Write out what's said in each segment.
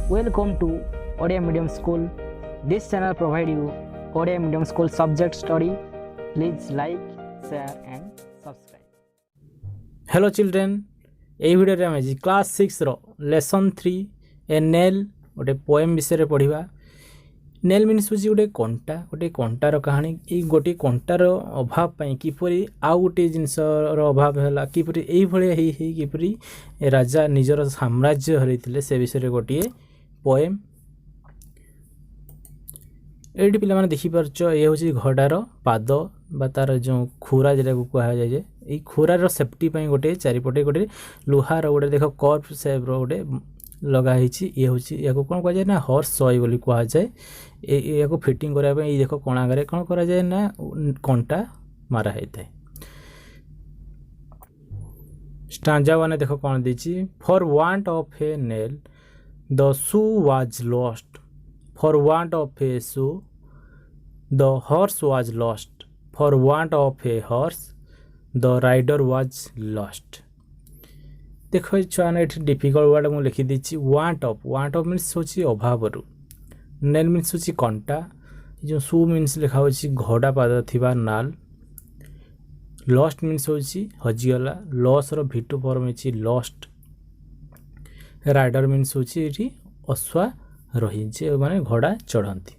Welcome to Odia Medium School. This channel provide you Odia Medium School subject study. Please like, share and subscribe. Hello children, এই ভিডিওରେ ଆମେ ଆଜି class 6 ର lesson 3 ଏ nail ଗୋଟେ poem ବିଷୟରେ ପଢ଼ିବା। Nail means ହେଉଛି ଗୋଟେ କଣ୍ଟାର କାହାଣୀ। ଏଇ ଗୋଟିଏ କଣ୍ଟାର ଅଭାବ ପାଇଁ କିପରି ଆଉ ଗୋଟିଏ ଜିନିଷର ଅଭାବ ହେଲା, କିପରି ଏଇଭଳିଆ ହେଇ କିପରି ରାଜା ନିଜର ସାମ୍ରାଜ୍ୟ ହରାଇଥିଲେ ସେ ବିଷୟରେ ଗୋଟିଏ ପୋଏମ୍। ଏଇଠି ପିଲାମାନେ ଦେଖିପାରୁଛ, ଏ ହେଉଛି ଘୋଡ଼ାର ପାଦ ବା ତାର ଯେଉଁ ଖୁରା ଯେଟାକୁ କୁହାଯାଏ ଯେ ଏଇ ଖୁରାର ସେଫ୍ଟି ପାଇଁ ଗୋଟେ ଚାରିପଟେ ଗୋଟେ ଲୁହାର ଗୋଟେ ଦେଖ କର୍ଭ ସେପ୍ର ଗୋଟେ ଲଗା ହେଇଛି। ଇଏ ହେଉଛି ୟାକୁ କ'ଣ କୁହାଯାଏ ନା ହର୍ସ ସଏ ବୋଲି କୁହାଯାଏ। ୟାକୁ ଫିଟିଂ କରିବା ପାଇଁ ଏଇ ଦେଖ କଣାଗରେ କ'ଣ କରାଯାଏ ନା କଣ୍ଟା ମାରା ହେଇଥାଏ। ଷ୍ଟାଞ୍ଜା ମାନେ ଦେଖ କ'ଣ ଦେଇଛି, for want of a nail the shoe was lost, for want of a shoe the horse was lost, for want of a horse the rider was lost. ଦେଖ ଛୁଆମାନେ ଏଠି ଡିଫିକଲ୍ଟ ୱାର୍ଡ଼ ମୁଁ ଲେଖିଦେଇଛି। ୱାଣ୍ଟ ଅଫ୍ ମିନ୍ସ ହେଉଛି ଅଭାବରୁ, nail means ହେଉଛି କଣ୍ଟା, ଯେଉଁ ସୁ ମିନ୍ସ ଲେଖା ହେଉଛି ଘୋଡ଼ା ପାଦ ଥିବା ନାଲ, ଲଷ୍ଟ ମିନ୍ସ ହେଉଛି ହଜିଗଲା, ଲସ୍ର ଭିଟୁ ଫର୍ମ ହେଇଛି ଲଷ୍ଟ, ରାଇଡର ମିନ୍ସ ହେଉଛି ଏଠି ଅଶ୍ଵା ରହିଛି ମାନେ ଘୋଡ଼ା ଚଢ଼ନ୍ତି।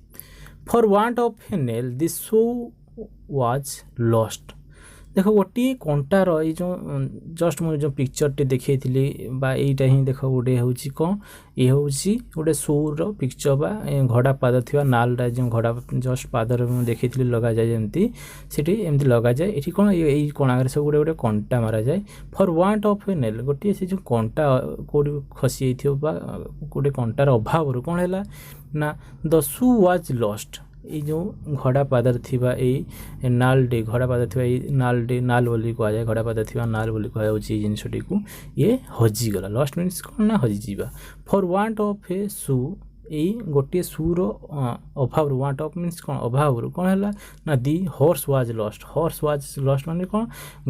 For want of a nail the shoe was lost. ଦେଖ ଗୋଟିଏ କଣ୍ଟାର ଏଇ ଯେଉଁ ଜଷ୍ଟ ମୁଁ ଯେଉଁ ପିକ୍ଚରଟି ଦେଖେଇଥିଲି ବା ଏଇଟା ହିଁ ଦେଖ ଗୋଟେ ହେଉଛି କ'ଣ, ଇଏ ହେଉଛି ଗୋଟେ ସୁର ପିକ୍ଚର ବା ଘୋଡ଼ା ପାଦ ଥିବା ନାଲଟା ଯେଉଁ ଘୋଡ଼ା ଜଷ୍ଟ ପାଦରେ ମୁଁ ଦେଖେଇଥିଲି ଲଗାଯାଏ ଯେମିତି ସେଠି ଏମିତି ଲଗାଯାଏ। ଏଠି କ'ଣ ଏଇ କଣାରେ ସବୁ ଗୋଟେ କଣ୍ଟା ମରାଯାଏ। For want of a nail ଗୋଟିଏ ସେ ଯେଉଁ କଣ୍ଟା କେଉଁଠି ଖସି ଯାଇଥିବ ବା ଗୋଟେ କଣ୍ଟାର ଅଭାବରୁ କ'ଣ ହେଲା ନା ଦ ସୁ ୱାଜ୍ ଲଷ୍ଟ। ଏଇ ଯେଉଁ ଘୋଡ଼ା ପାଦରେ ଥିବା ଏଇ ନାଲଟି, ଘୋଡ଼ା ପାଦ ଥିବା ଏଇ ନାଲଟି, ନାଲ ବୋଲି କୁହାଯାଏ, ଘୋଡ଼ା ପାଦ ଥିବା ନାଲ ବୋଲି କୁହାଯାଉଛି ଏଇ ଜିନିଷଟିକୁ। ଇଏ ହଜିଗଲା, ଲଷ୍ଟ ମିନ୍ସ କ'ଣ ନା ହଜିଯିବା। ଫର୍ ୱାଣ୍ଟ ଅଫ୍ ଏ ସୁ, ଏଇ ଗୋଟିଏ ସୁର ଅଭାବରୁ, ୱାଣ୍ଟ ଅଫ୍ ମିନ୍ସ କ'ଣ ଅଭାବରୁ କ'ଣ ହେଲା ନା the horse was lost, horse was lost ମାନେ କ'ଣ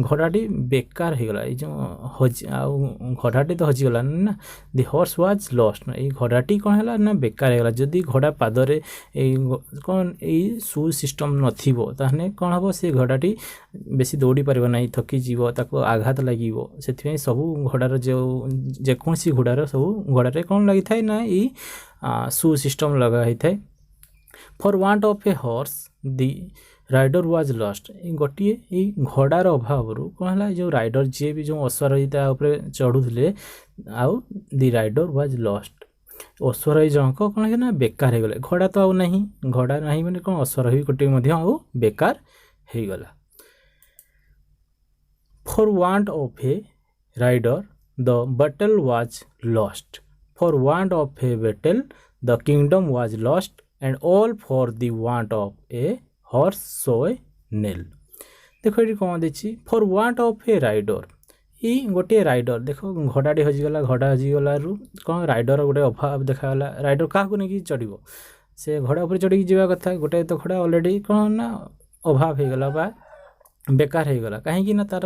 ଘୋଡ଼ାଟି ବେକାର ହେଇଗଲା। ଏଇ ଯେଉଁ ଆଉ ଘୋଡ଼ାଟି ତ ହଜିଗଲା ନା, ଦି ହର୍ସ ୱାଜ୍ ଲଷ୍ଟ, ଏଇ ଘୋଡ଼ାଟି କ'ଣ ହେଲା ନା ବେକାର ହେଇଗଲା। ଯଦି ଘୋଡ଼ା ପାଦରେ ଏଇ କ'ଣ ଏଇ ସୁ ସିଷ୍ଟମ୍ ନଥିବ ତାହେଲେ କ'ଣ ହେବ, ସେ ଘୋଡ଼ାଟି ବେଶୀ ଦୌଡ଼ି ପାରିବ ନାହିଁ, ଥକିଯିବ, ତାକୁ ଆଘାତ ଲାଗିବ। ସେଥିପାଇଁ ସବୁ ଘୋଡ଼ାର ଯେକୌଣସି ଘୋଡ଼ାର ସବୁ ଘୋଡ଼ାରେ କ'ଣ ଲାଗିଥାଏ ନା ଏଇ ସୁ ସିଷ୍ଟମ୍ ଲଗା ହେଇଥାଏ। For want of a ହର୍ସ the rider was lost. ଏଇ ଗୋଟିଏ ଏଇ ଘୋଡ଼ାର ଅଭାବରୁ କ'ଣ ହେଲା, ଯେଉଁ ରାଇଡର ଯିଏ ବି ଯେଉଁ ଅଶ୍ୱାରୋହୀ ତା ଉପରେ ଚଢ଼ୁଥିଲେ ଆଉ ଦି ରାଇଡର ୱାଜ୍ ଲଷ୍ଟ, ଅଶ୍ୱାରୋହୀ ଜଣକ କ'ଣ ହେଇଗଲା ବେକାର ହେଇଗଲେ। ଘୋଡ଼ା ତ ଆଉ ନାହିଁ, ଘୋଡ଼ା ନାହିଁ ମାନେ କ'ଣ ଅଶ୍ୱାରୋହୀ ଗୋଟିଏ ମଧ୍ୟ ଆଉ ବେକାର ହେଇଗଲା। For want of a rider the battle was lost, for want of a battle the kingdom was lost and all for the want of a horse shoe a nail. ଦେଖ ଏଠି କ'ଣ ଦେଇଛି, for want of a rider, ଏଇ ଗୋଟିଏ rider ଦେଖ ଘୋଡ଼ାଟି ହଜିଗଲା, ଘୋଡ଼ା ହଜିଗଲାରୁ କ'ଣ ରାଇଡର ଗୋଟେ ଅଭାବ ଦେଖାଗଲା। ରାଇଡର କାହାକୁ ନେଇକି ଚଢ଼ିବ, ସେ ଘୋଡ଼ା ଉପରେ ଚଢ଼ିକି ଯିବା କଥା, ଗୋଟେ ତ ଘୋଡ଼ା ଅଲରେଡ଼ି କ'ଣ ନା ଅଭାବ ହେଇଗଲା ବା ବେକାର ହେଇଗଲା, କାହିଁକି ନା ତାର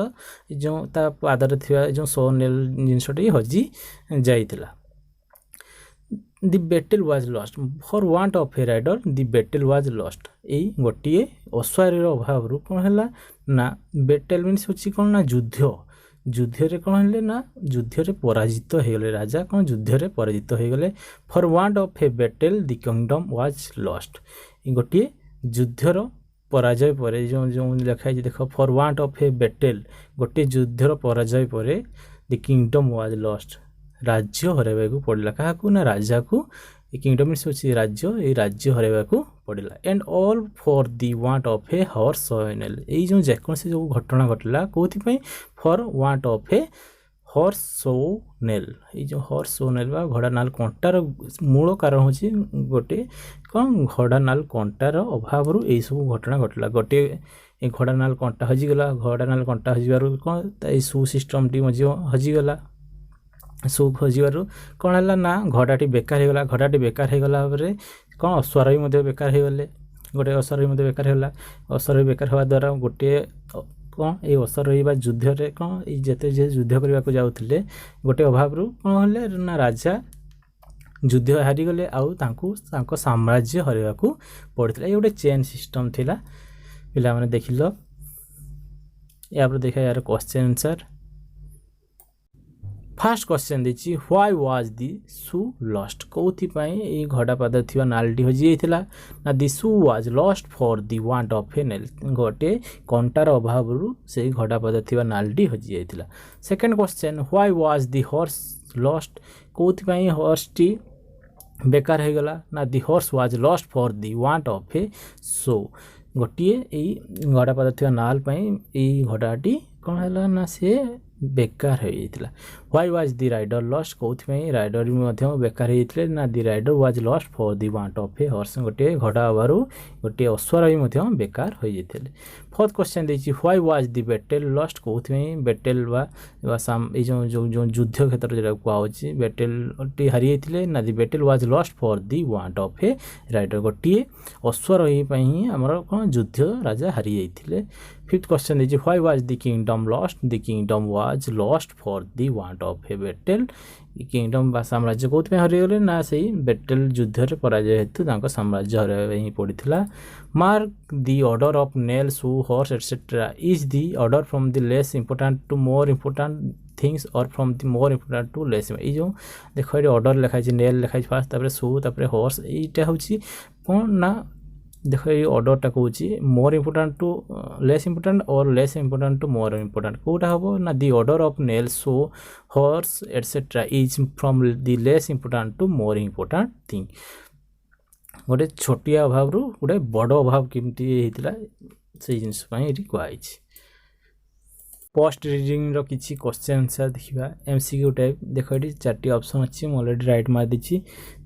ଯେଉଁ ତା ପାଦରେ ଥିବା ଯେଉଁ ସୋ ନେଲ୍ ଜିନିଷଟି ହଜି ଯାଇଥିଲା। The battle was lost, for want of a rider the battle was lost. ଏଇ ଗୋଟିଏ ଅଶ୍ୱାରୀର ଅଭାବରୁ କ'ଣ ହେଲା ନା ବେଟେଲ୍ ମିନ୍ସ ହେଉଛି କ'ଣ ନା ଯୁଦ୍ଧ, ଯୁଦ୍ଧରେ କ'ଣ ହେଲେ ନା ଯୁଦ୍ଧରେ ପରାଜିତ ହେଇଗଲେ, ରାଜା କ'ଣ ଯୁଦ୍ଧରେ ପରାଜିତ ହେଇଗଲେ। For want of A battle the kingdom was lost, ଏଇ ଗୋଟିଏ ଯୁଦ୍ଧର ପରାଜୟ ପରେ ଯେଉଁ ଲେଖା ହେଇଛି ଦେଖ, for want of A battle ଗୋଟିଏ ଯୁଦ୍ଧର ପରାଜୟ ପରେ ଦି କିଙ୍ଗଡମ୍ ୱାଜ୍ ଲଷ୍ଟ, ରାଜ୍ୟ ହରାଇବାକୁ ପଡ଼ିଲା। କାହାକୁ ନା ରାଜାକୁ। ଏ କିଙ୍ଗଡମ୍ ମିନ୍ସ ହେଉଛି ରାଜ୍ୟ, ଏଇ ରାଜ୍ୟ ହରାଇବାକୁ ପଡ଼ିଲା। And all for the want of a horse shoe a nail, ଏଇ ଯେଉଁ ଯେକୌଣସି ଯେଉଁ ଘଟଣା ଘଟିଲା କେଉଁଥିପାଇଁ, for want of a horse shoe nail, ଏଇ ଯେଉଁ ହର୍ସ ସୋ ନେଲ୍ ବା ଘୋଡ଼ା ନାଲ କଣ୍ଟାର ମୂଳ କାରଣ ହେଉଛି ଗୋଟେ କ'ଣ ଘୋଡ଼ା ନାଲ କଣ୍ଟାର ଅଭାବରୁ ଏଇସବୁ ଘଟଣା ଘଟିଲା। ଗୋଟିଏ ଏ ଘୋଡ଼ା ନାଲ କଣ୍ଟା ହଜିଗଲା, ଘୋଡ଼ା ନାଲ କଣ୍ଟା ହଜିବାରୁ କ'ଣ ଏଇ ସୁ ସିଷ୍ଟମ୍ଟି ମଧ୍ୟ ହଜିଗଲା। ସୁ ହଜିବାରୁ କ'ଣ ହେଲା ନା ଘୋଡ଼ାଟି ବେକାର ହେଇଗଲା, ଘୋଡ଼ାଟି ବେକାର ହେଇଗଲା ପରେ କ'ଣ ଅଶ୍ୱାରୋହୀ ମଧ୍ୟ ବେକାର ହେଇଗଲେ, ଗୋଟେ ଅଶ୍ୱାରୋହୀ ମଧ୍ୟ ବେକାର ହେଇଗଲା। ଅଶ୍ୱାରୋହୀ ବେକାର ହେବା ଦ୍ୱାରା ଗୋଟିଏ କ'ଣ ଏଇ ଅଶ୍ୱାରୋହୀ ବା ଯୁଦ୍ଧରେ କ'ଣ ଏଇ ଯେତେ ଯୁଦ୍ଧ କରିବାକୁ ଯାଉଥିଲେ ଗୋଟେ ଅଭାବରୁ କ'ଣ ହେଲେ ନା ରାଜା युद्ध हारीगले आउ साम्राज्य हरवाकू पड़ता। ये गोटे चेन सिस्टम थिला पिला माने देखिल। या देखा यार क्वेश्चन आंसर। फर्स्ट क्वेश्चन देखिए why was the shoe lost कौथि पई ए घड़ा पाद थिवा नालटी हो जाइथिला ना the shoe was lost for the want of a nail गोटे कंटार अभाव रु से घड़ा पाद थिवा नालटी हो जाइथिला। Second question why was the horse lost कौथि पई हॉर्स टी बेकार हो गला ना the horse was lost for the want of a सो गोटे यही घड़ा पाद थिवा नाल पई ए घड़ाटी कौन है ना से बेकार हो जाइथिला। Why was the rider lost कौथि राइडर भी बेकार होते ना the rider was lost for the want of a horse गोटे घड़ा हबार गोटे अश्वर भी बेकार हो जाते। फोर्थ क्वेश्चन देखिए why was the battle lost कौथि बैटेल जो जो जो युद्ध क्षेत्र जो कहुच्छे बैटेल टी हारी जाते ना the battle was lost for the want of a rider गोटे अश्वर ही आमर कौन युद्ध राजा हारी जाते। फिफ्थ क्वेश्चन देखिए why was the kingdom lost the kingdom was lost for the want of a battle kingdom बा साम्राज्य कौन हरिगले ना से बैटेल युद्ध पराजय हेतु साम्राज्य हर ही पड़ा। Mark the order of nail shoe horse etcetera is the order from the less important to more important things और from the more important to less ये जो देख ये ऑर्डर लिखाई नेल लिखाई फास्ट शू हॉर्स यहाँ हूँ कौन ना देख ये ऑर्डरटा कौन more important to less important और less important to more important कौटा हम ना the order of nail shoe horse etcetera is from the less important to more important thing गोटे छोटिया अभाव रु गोटे बड़ अभाव केमती होता से जिनस कहुई। पोस्ट रीडिंग रो किछि क्वेश्चन आंसर देखिबा एमसीक्यू टाइप देख ये 4टी ऑप्शन अच्छी ऑलरेडी राइट मार दी।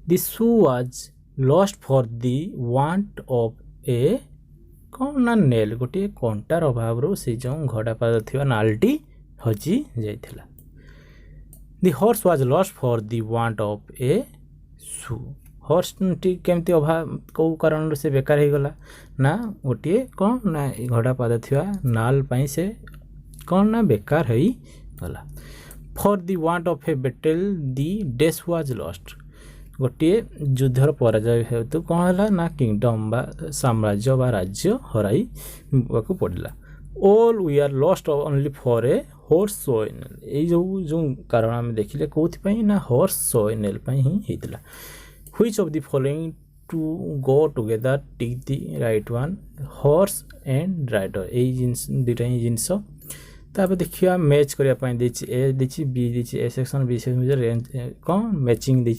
This shoe was lost for the want of a कौन ना नेल गोटे कंटार अभाव रो से जो घड़ा पाद थिवा नालटी हजी जाइथिला। The horse was lost for the want of a shoe horse टी केमती अभाव कौ कारण से बेकार हो गला ना गोटे कौन ना घड़ा पाद थिवा नाल पई से कौन ना बेकार हो गला। For the want of a battle the days was lost गोटे युद्धर पराजय हेतु कौन है ना किंगडम बा साम्राज्य बा राज्य हराई पड़ा। All we are lost only for a horse shoe nail ये जो कारण आम देखिले कौन ना हॉर्स सोइनेल ही होता। Which of the following to go together tick the right one horse and rider यही जिनस दुटा ही जिनस तापर देखिए मैच करने ए दी बी दी ए सेक्शन बी सेक्शन रेंज कौन मैचिंग दी।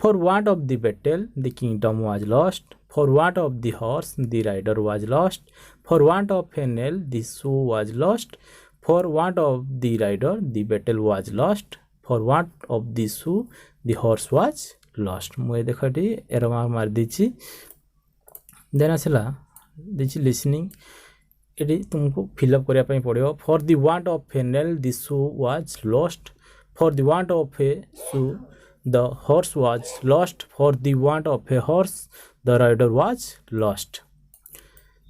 For want of the battle, the kingdom was lost. For want of the horse, the rider was lost. For want of a nail, the shoe was lost. For want of the rider, the battle was lost. For want of the shoe, the horse was lost. मुझे देखो T arrow मार दीची देना चला दीची listening ये तुमको fill up करने पे पड़ेगा। For the want of a nail, the shoe was lost. For the want of a shoe, the horse was lost. For the want of a horse, the rider was lost.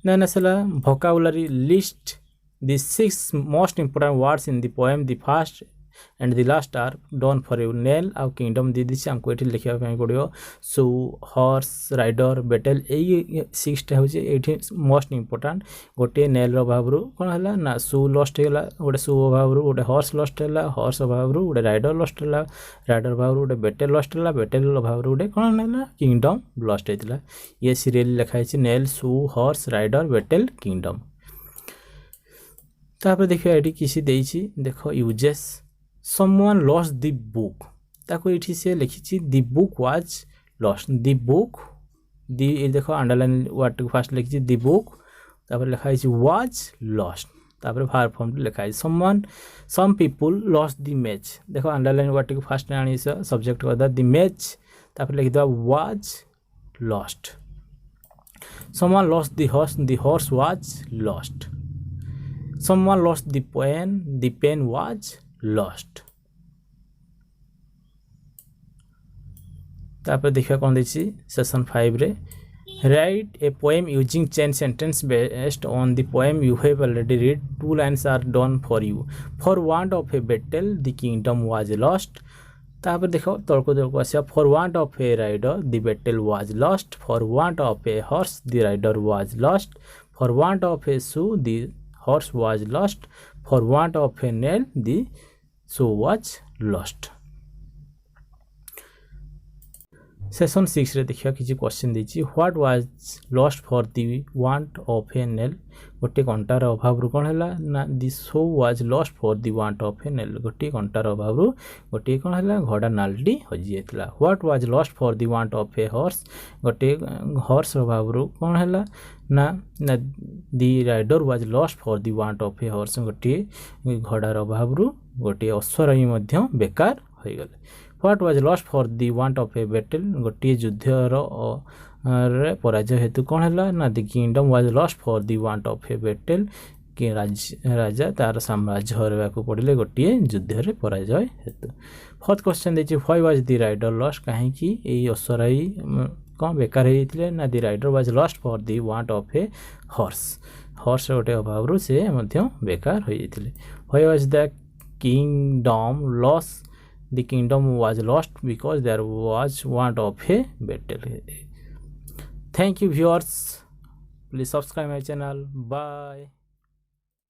Then asala vocabulary list the 6 most important words in the poem. The first and the last are done for you. Nail ଆଉ kingdom दी दिछि हमको एठी लिखिया ପାଇଁ पड़ियो सो horse rider battle एई 6टा होछि एठी most important. गोटे nail रो भावरु कोन हला ना सू लॉस्ट हेला गोटे सू भावरु गोटे हॉर्स लॉस्ट हेला हॉर्स भावरु गोटे राइडर लॉस्ट हेला राइडर भावरु गोटे बैटल लॉस्ट हेला बैटल भावरु गोटे कोन हला किंगडम लॉस्ट हेतिला। ये सीरियल लिखा है नेल सू हॉर्स राइडर बैटल किंगडम। तापर देखियो एठी किसी देइछि देखो uses someone lost the book ताको एठी से लिखिछि the book was lost the book दी देखो अंडरलाइन वर्ड फर्स्ट लिखिछि the book तापर लिखा है was lost तापर verb form लिखा है someone some people lost the match देखो अंडरलाइन वर्ड को फर्स्ट आनी से सब्जेक्ट कर दा the match तापर लिख दो was lost someone lost the horse was lost someone lost the pen was lost। तापर देखिए कौन देछि सेशन 5 रे write a poem using chain sentence based on the poem you have already read 2 lines are done for you. For want of a battle the kingdom was lost तापर देख तलको तलको आसिया for want of a rider the battle was lost for want of a horse the rider was lost for want of a shoe the horse was lost for want of a nail the shoe was lost. Session 6 रे देखिया किछि question देछि what was lost for the want of a nail गोटे कंटार अभाव कोन हला ना the shoe was lost for the want of a nail गोटे कंटार अभाव गोटे कोन हला घोड़ा नालटी हजि जेतला। What was lost for the want of a horse गोटे हॉर्स अभाव कोन हला ना the rider was lost for the want of a horse गोटे घोड़ार अभाव गोटे अश्वरोही मध्य बेकार हो गले। What was lost for the want of a battle गोटे युद्धर पराजय हेतु कौन है ना the kingdom was lost for the want of a battle कि राजा तार साम्राज्य हरवाक पड़े गोटे युद्ध पराजय हेतु। फोर्थ क्वेश्चन देखिए why was the rider lost कहीं अश्वरोही कौन बेकार होते ना the rider was lost for the want of a horse horse गोटे अभाव से बेकार होते। Why was the kingdom lost the kingdom was lost because there was want of a battle. Thank you viewers, please subscribe my channel. Bye.